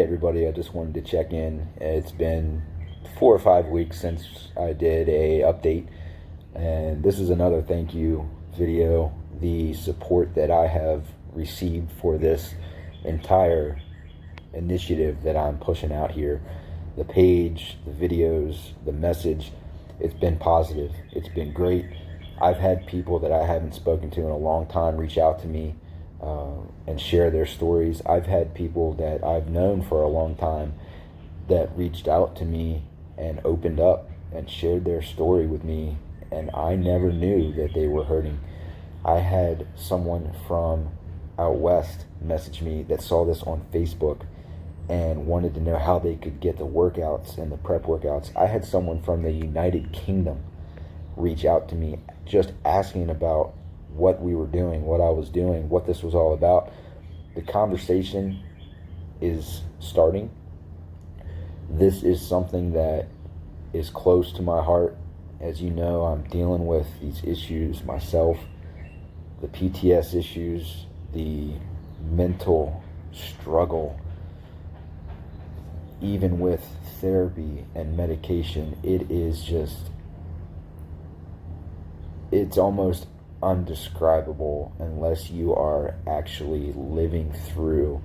Hey everybody, I just wanted to check in. It's been 4 or 5 weeks since I did a update, and this is another thank you video. The support that I have received for this entire initiative that I'm pushing out here, the page, the videos, the message, it's been positive. It's been great. I've had people that I haven't spoken to in a long time reach out to me and share their stories. I've had people that I've known for a long time that reached out to me and opened up and shared their story with me, and I never knew that they were hurting. I had someone from out west message me that saw this on Facebook and wanted to know how they could get the workouts and the prep workouts. I had someone from the United Kingdom reach out to me just asking about what we were doing, what I was doing, what this was all about. The conversation is starting. This is something that is close to my heart. As you know, I'm dealing with these issues myself, the PTS issues, the mental struggle. Even with therapy and medication, it's almost undescribable unless you are actually living through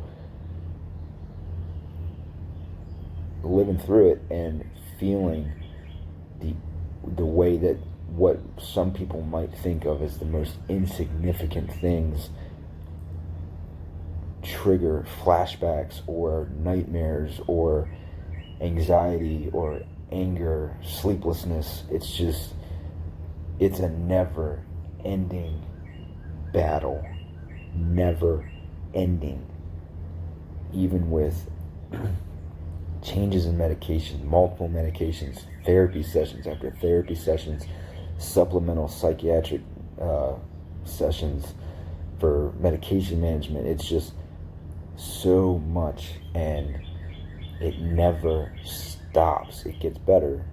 it and feeling the way that what some people might think of as the most insignificant things trigger flashbacks or nightmares or anxiety or anger, sleeplessness. It's a never ending battle, never ending. Even with changes in medication, multiple medications, therapy sessions after therapy sessions, supplemental psychiatric sessions for medication management. It's just so much, and it never stops. It gets better.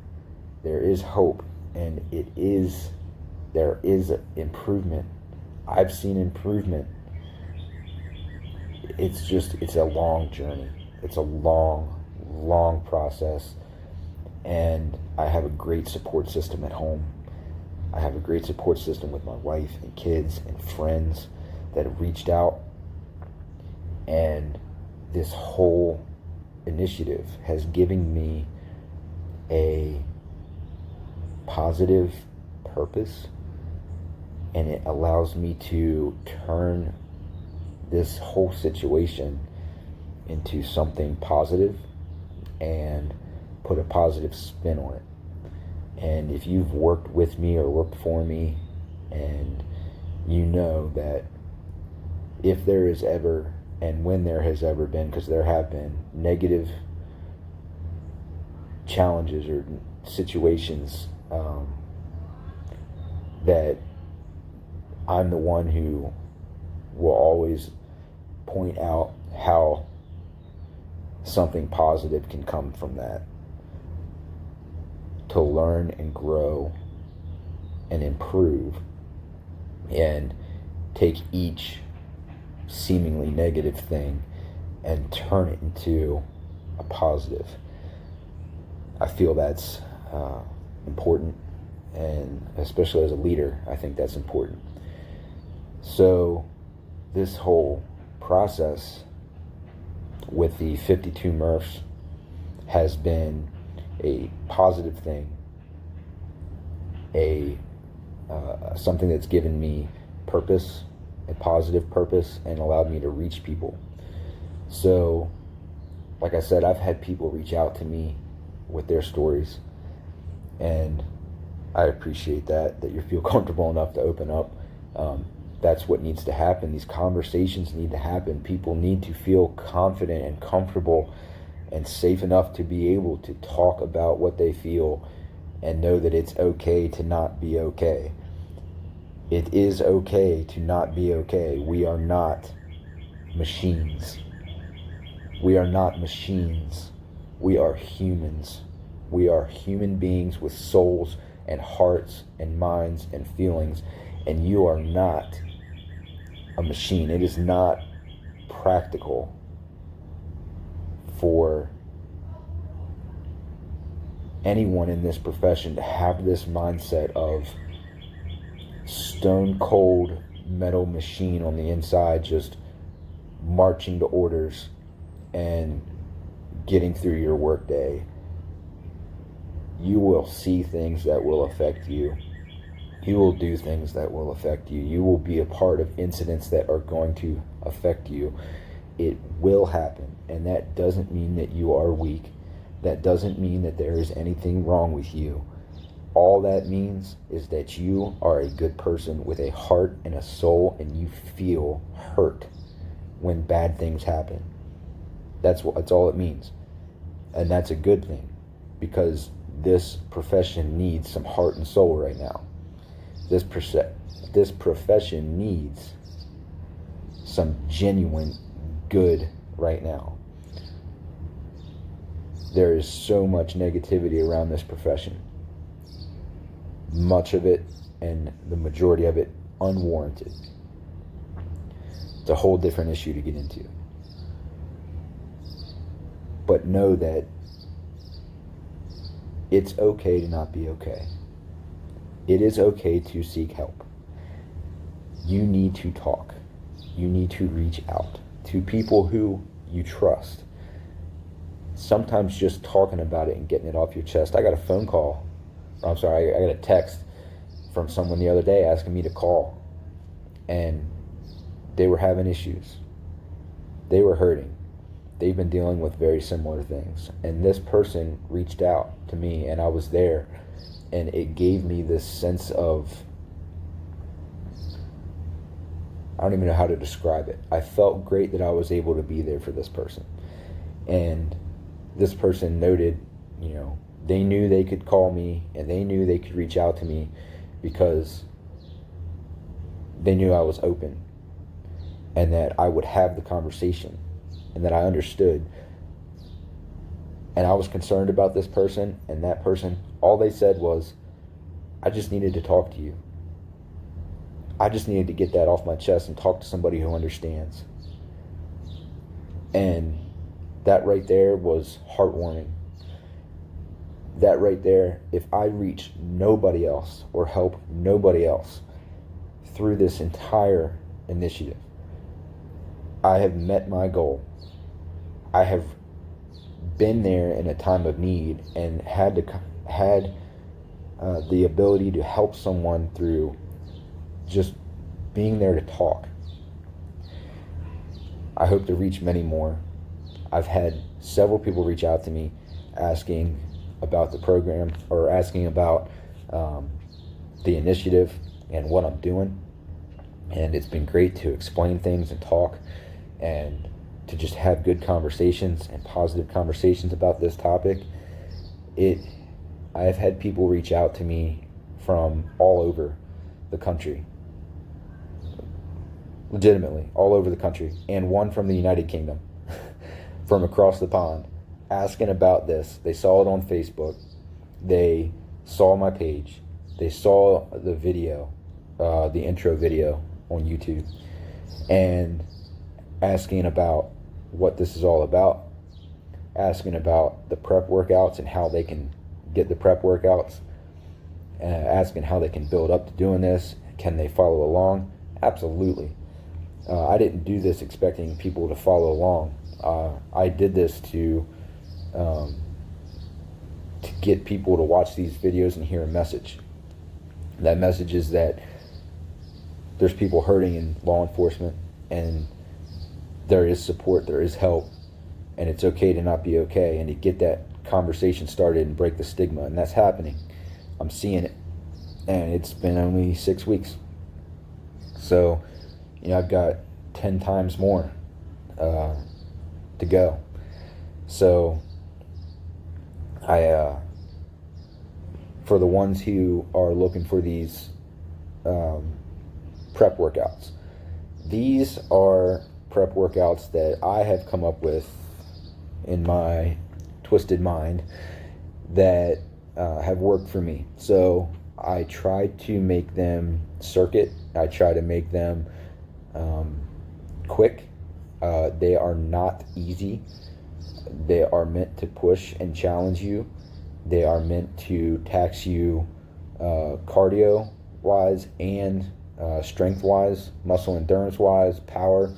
There is hope, and there is improvement. I've seen improvement. It's a long journey. It's a long process, and I have a great support system at home. I have a great support system with my wife and kids and friends that have reached out, and this whole initiative has given me a positive purpose, and it allows me to turn this whole situation into something positive and put a positive spin on it. And if you've worked with me or worked for me, and you know that if there is ever, and when there has ever been, because there have been negative challenges or situations, that I'm the one who will always point out how something positive can come from that, to learn and grow and improve and take each seemingly negative thing and turn it into a positive. I feel that's important, and especially as a leader, I think that's important. So this whole process with the 52 Murphs has been a positive thing, something that's given me purpose, a positive purpose, and allowed me to reach people. So, like I said, I've had people reach out to me with their stories, and I appreciate that you feel comfortable enough to open up. That's what needs to happen. These conversations need to happen. People need to feel confident and comfortable and safe enough to be able to talk about what they feel and know that it's okay to not be okay. It is okay to not be okay. We are not machines. We are not machines. We are humans. We are human beings with souls and hearts and minds and feelings, and you are not a machine. It is not practical for anyone in this profession to have this mindset of stone cold metal machine on the inside, just marching to orders and getting through your workday. You will see things that will affect you. You will do things that will affect you. You will be a part of incidents that are going to affect you. It will happen, and that doesn't mean that you are weak. That doesn't mean that there is anything wrong with you. All that means is that you are a good person with a heart and a soul, and you feel hurt when bad things happen. That's all it means. And that's a good thing, because this profession needs some heart and soul right now. This profession needs some genuine good right now. There is so much negativity around this profession. Much of it, and the majority of it, unwarranted. It's a whole different issue to get into. But know that it's okay to not be okay. It is okay to seek help. You need to talk. You need to reach out to people who you trust. Sometimes just talking about it and getting it off your chest. I got a text from someone the other day asking me to call, and they were having issues. They were hurting. They've been dealing with very similar things. And this person reached out to me, and I was there, and it gave me this sense of, I don't even know how to describe it. I felt great that I was able to be there for this person. And this person noted, they knew they could call me, and they knew they could reach out to me because they knew I was open and that I would have the conversation and that I understood. And I was concerned about this person, and that person, all they said was, I just needed to talk to you. I just needed to get that off my chest and talk to somebody who understands. And that right there was heartwarming. That right there, if I reach nobody else or help nobody else through this entire initiative, I have met my goal. I have been there in a time of need and had the ability to help someone through just being there to talk. I hope to reach many more. I've had several people reach out to me asking about the program, or asking about the initiative and what I'm doing. And it's been great to explain things and talk and to just have good conversations and positive conversations about this topic. I've had people reach out to me from all over the country. Legitimately, all over the country. And one from the United Kingdom, from across the pond, asking about this. They saw it on Facebook. They saw my page. They saw the video, the intro video on YouTube, and asking about what this is all about, asking about the prep workouts and how they can get the prep workouts, asking how they can build up to doing this. Can they follow along? Absolutely. I didn't do this expecting people to follow along. I did this to get people to watch these videos and hear a message. That message is that there's people hurting in law enforcement, and there is support, there is help, and it's okay to not be okay, and to get that conversation started and break the stigma. And that's happening. I'm seeing it, and it's been only 6 weeks. So, I've got 10 times more to go. So for the ones who are looking for these prep workouts, these are prep workouts that I have come up with in my twisted mind that have worked for me. So I try to make them circuit. I try to make them quick. They are not easy. They are meant to push and challenge you. They are meant to tax you cardio wise and strength wise, muscle endurance wise, power.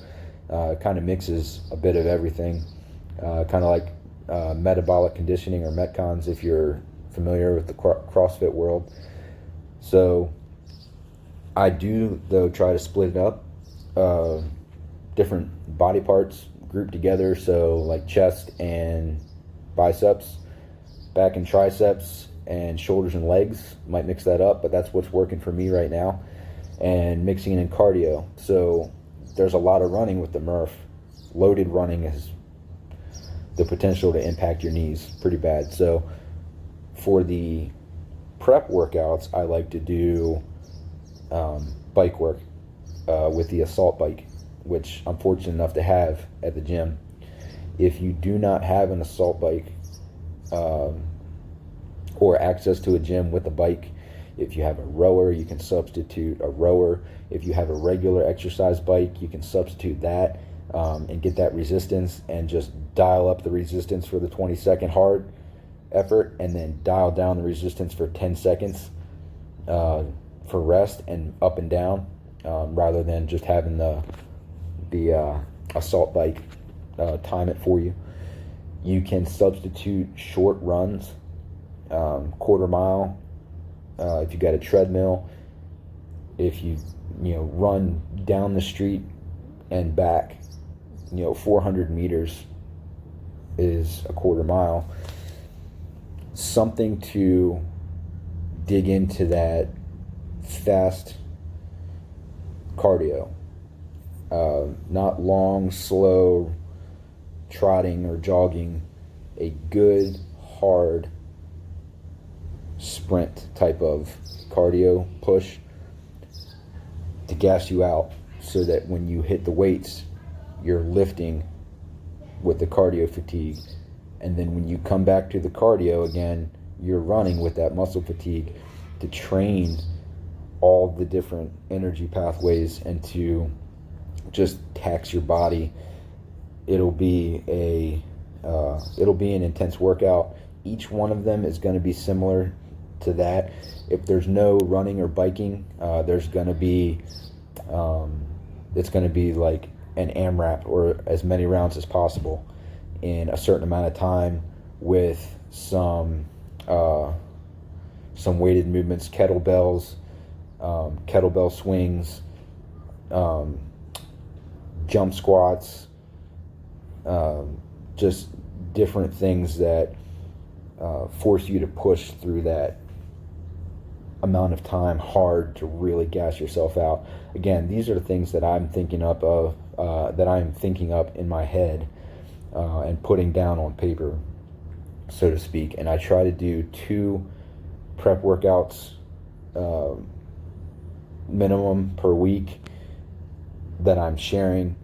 Kind of mixes a bit of everything, kind of like metabolic conditioning or metcons if you're familiar with the CrossFit world. So I do though try to split it up, different body parts grouped together, so like chest and biceps, back and triceps, and shoulders and legs. Might mix that up, but that's what's working for me right now. And mixing in cardio. So there's a lot of running with the Murph. Loaded running has the potential to impact your knees pretty bad. So for the prep workouts, I like to do bike work with the assault bike, which I'm fortunate enough to have at the gym. If you do not have an assault bike or access to a gym with a bike, if you have a rower, you can substitute a rower. If you have a regular exercise bike, you can substitute that and get that resistance and just dial up the resistance for the 20-second hard effort, and then dial down the resistance for 10 seconds for rest and up and down, rather than just having the assault bike time it for you. You can substitute short runs, quarter mile. If you got a treadmill, if you run down the street and back, 400 meters is a quarter mile. Something to dig into that fast cardio, not long, slow trotting or jogging. A good, hard sprint type of cardio push to gas you out, so that when you hit the weights, you're lifting with the cardio fatigue, and then when you come back to the cardio again, you're running with that muscle fatigue, to train all the different energy pathways and to just tax your body. It'll be an intense workout. Each one of them is going to be similar to that. If there's no running or biking, there's going to be it's going to be like an AMRAP, or as many rounds as possible in a certain amount of time, with some weighted movements, kettlebells, kettlebell swings, jump squats, just different things that force you to push through that amount of time hard to really gas yourself out. Again, these are the things that I'm thinking up in my head and putting down on paper, so to speak. And I try to do 2 prep workouts minimum per week that I'm sharing.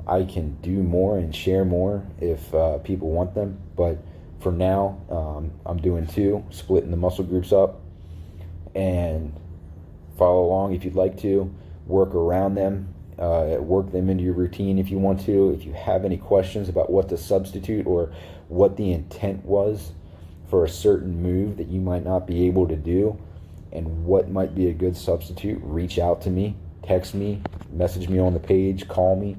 I can do more and share more if people want them, but for now, I'm doing 2, splitting the muscle groups up, and follow along if you'd like to. Work around them, work them into your routine if you want to. If you have any questions about what to substitute or what the intent was for a certain move that you might not be able to do and what might be a good substitute, reach out to me, text me, message me on the page, call me.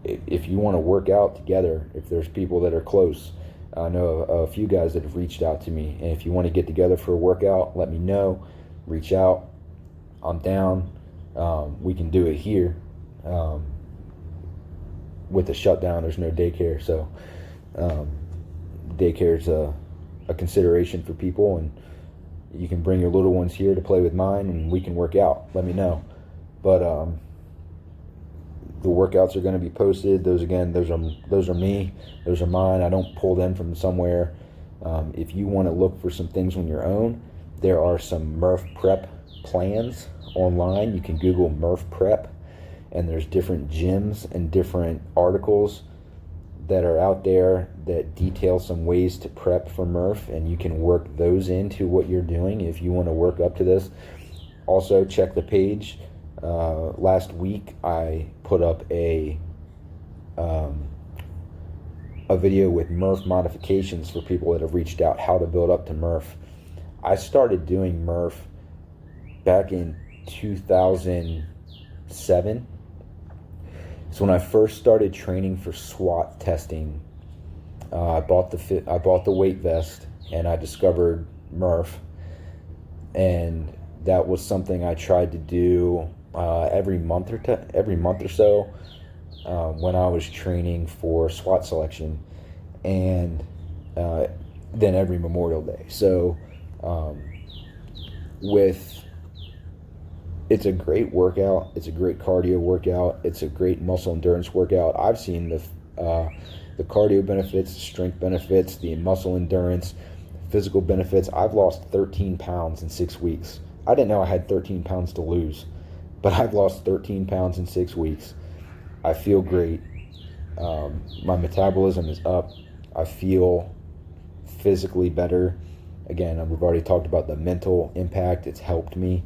If you want to work out together, if there's people that are close, I know a few guys that have reached out to me, and if you want to get together for a workout, let me know, reach out. I'm down. We can do it here. With the shutdown, there's no daycare, so daycare is a consideration for people, and you can bring your little ones here to play with mine, and we can work out. Let me know. But the workouts are going to be posted. Those are me. Those are mine. I don't pull them from somewhere. If you want to look for some things on your own, there are some Murph prep plans online. You can Google Murph prep, and there's different gyms and different articles that are out there that detail some ways to prep for Murph, and you can work those into what you're doing if you want to work up to this. Also, check the page. Last week I put up a a video with Murph modifications for people that have reached out how to build up to Murph. I started doing Murph back in 2007. So when I first started training for SWAT testing, I bought the weight vest, and I discovered Murph, and that was something I tried to do every month or so when I was training for SWAT selection, and then every Memorial Day. So it's a great workout. It's a great cardio workout. It's a great muscle endurance workout. I've seen the cardio benefits, the strength benefits, the muscle endurance, physical benefits. I've lost 13 pounds in 6 weeks. I didn't know I had 13 pounds to lose, but I've lost 13 pounds in 6 weeks. I feel great. My metabolism is up. I feel physically better. Again, we've already talked about the mental impact. It's helped me.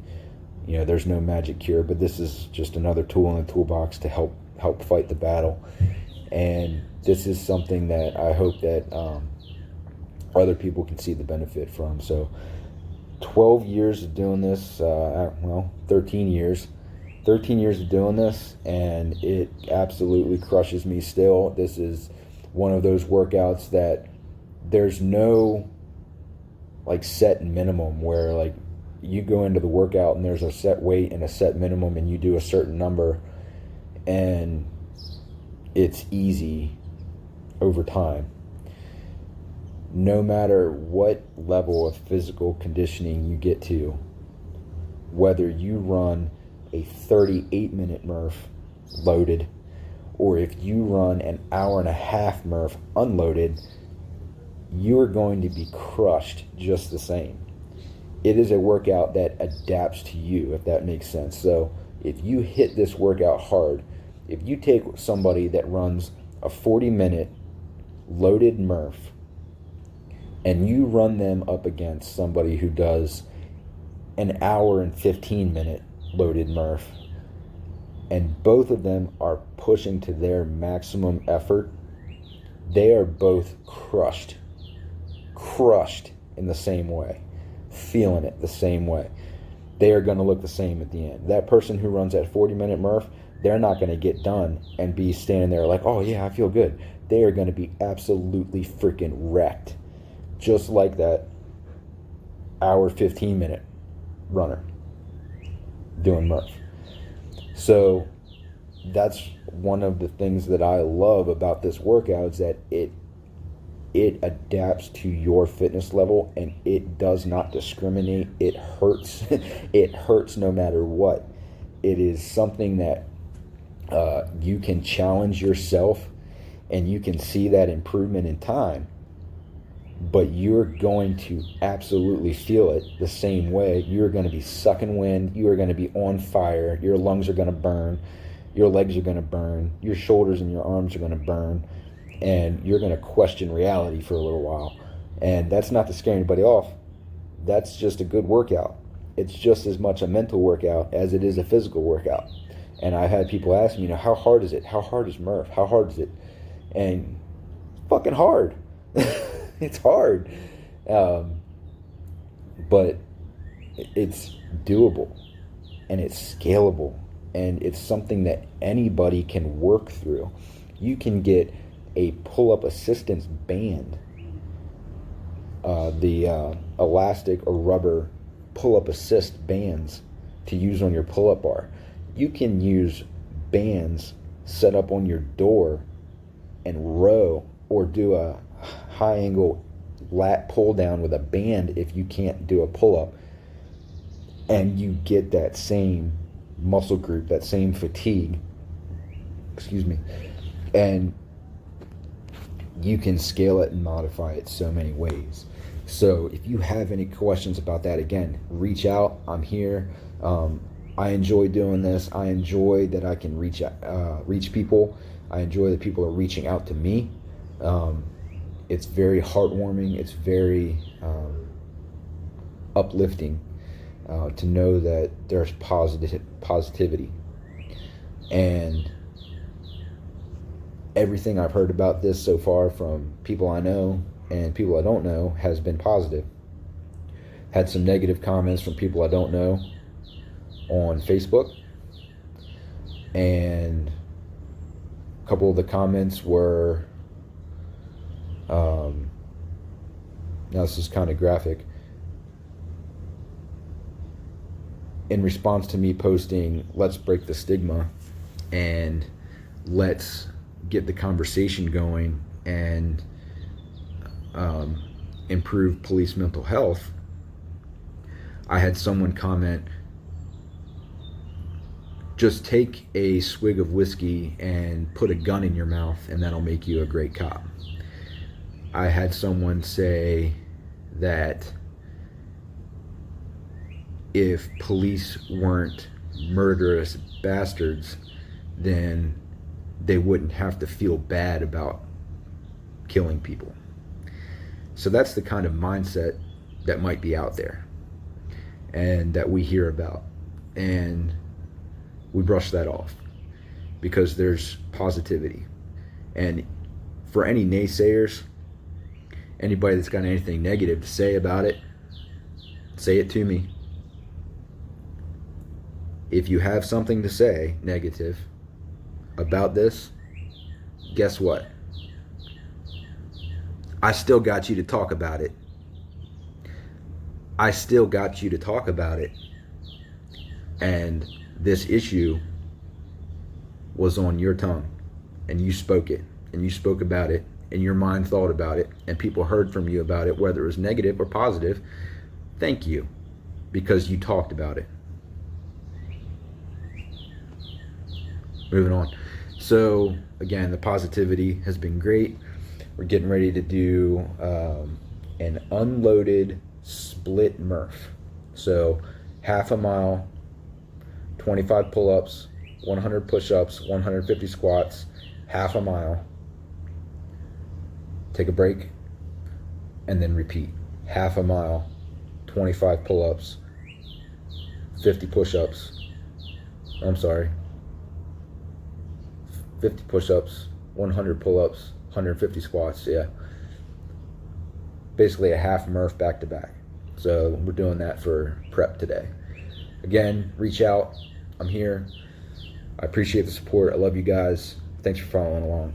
There's no magic cure, but this is just another tool in the toolbox to help fight the battle. And this is something that I hope that other people can see the benefit from. So 12 years of doing this, 13 years of doing this, and it absolutely crushes me still. This is one of those workouts that there's no set minimum where you go into the workout and there's a set weight and a set minimum and you do a certain number and it's easy over time. No matter what level of physical conditioning you get to, whether you run a 38-minute Murph loaded or if you run an hour and a half Murph unloaded, you're going to be crushed just the same. It is a workout that adapts to you, if that makes sense. So if you hit this workout hard, if you take somebody that runs a 40-minute loaded Murph and you run them up against somebody who does an hour and 15-minute loaded Murph, and both of them are pushing to their maximum effort, they are both crushed in the same way, feeling it the same way. They are going to look the same at the end. That person who runs that 40-minute Murph, they're not going to get done and be standing there like, oh yeah, I feel good. They are going to be absolutely freaking wrecked, just like that hour 15-minute runner doing Murph. So that's one of the things that I love about this workout, is that it adapts to your fitness level, and it does not discriminate. It hurts. It hurts no matter what. It is something that you can challenge yourself, and you can see that improvement in time, but you're going to absolutely feel it the same way. You're going to be sucking wind. You are going to be on fire. Your lungs are going to burn. Your legs are going to burn. Your shoulders and your arms are going to burn. And you're going to question reality for a little while. And that's not to scare anybody off. That's just a good workout. It's just as much a mental workout as it is a physical workout. And I had people ask me, how hard is it? How hard is Murph? How hard is it? And fucking hard. It's hard. But it's doable. And it's scalable. And it's something that anybody can work through. You can get a pull-up assistance band, the elastic or rubber pull-up assist bands to use on your pull-up bar. You can use bands set up on your door and row, or do a high-angle lat pull-down with a band if you can't do a pull-up, and you get that same muscle group, that same fatigue, and you can scale it and modify it so many ways. So if you have any questions about that, again, reach out. I'm here. I enjoy doing this. I enjoy that I can reach people. I enjoy that people are reaching out to me. It's very heartwarming. It's very uplifting to know that there's positivity. And everything I've heard about this so far from people I know and people I don't know has been positive. Had some negative comments from people I don't know on Facebook, and a couple of the comments were, now this is kind of graphic, in response to me posting, let's break the stigma and let's get the conversation going and improve police mental health. I had someone comment, just take a swig of whiskey and put a gun in your mouth and that'll make you a great cop. I had someone say that if police weren't murderous bastards, then they wouldn't have to feel bad about killing people. So that's the kind of mindset that might be out there and that we hear about. And we brush that off because there's positivity. And for any naysayers, anybody that's got anything negative to say about it, say it to me. If you have something to say negative about this, guess what? I still got you to talk about it. I still got you to talk about it. And this issue was on your tongue, and you spoke it, and you spoke about it, and your mind thought about it, and people heard from you about it, whether it was negative or positive. Thank you, because you talked about it. Moving on. So again, the positivity has been great. We're getting ready to do an unloaded split Murph. So half a mile, 25 pull-ups, 100 push-ups, 150 squats, half a mile. Take a break, and then repeat. Half a mile, 25 pull-ups, 50 push-ups. 50 push-ups, 100 pull-ups, 150 squats, yeah. Basically a half Murph back to back. So we're doing that for prep today. Again, reach out. I'm here. I appreciate the support. I love you guys. Thanks for following along.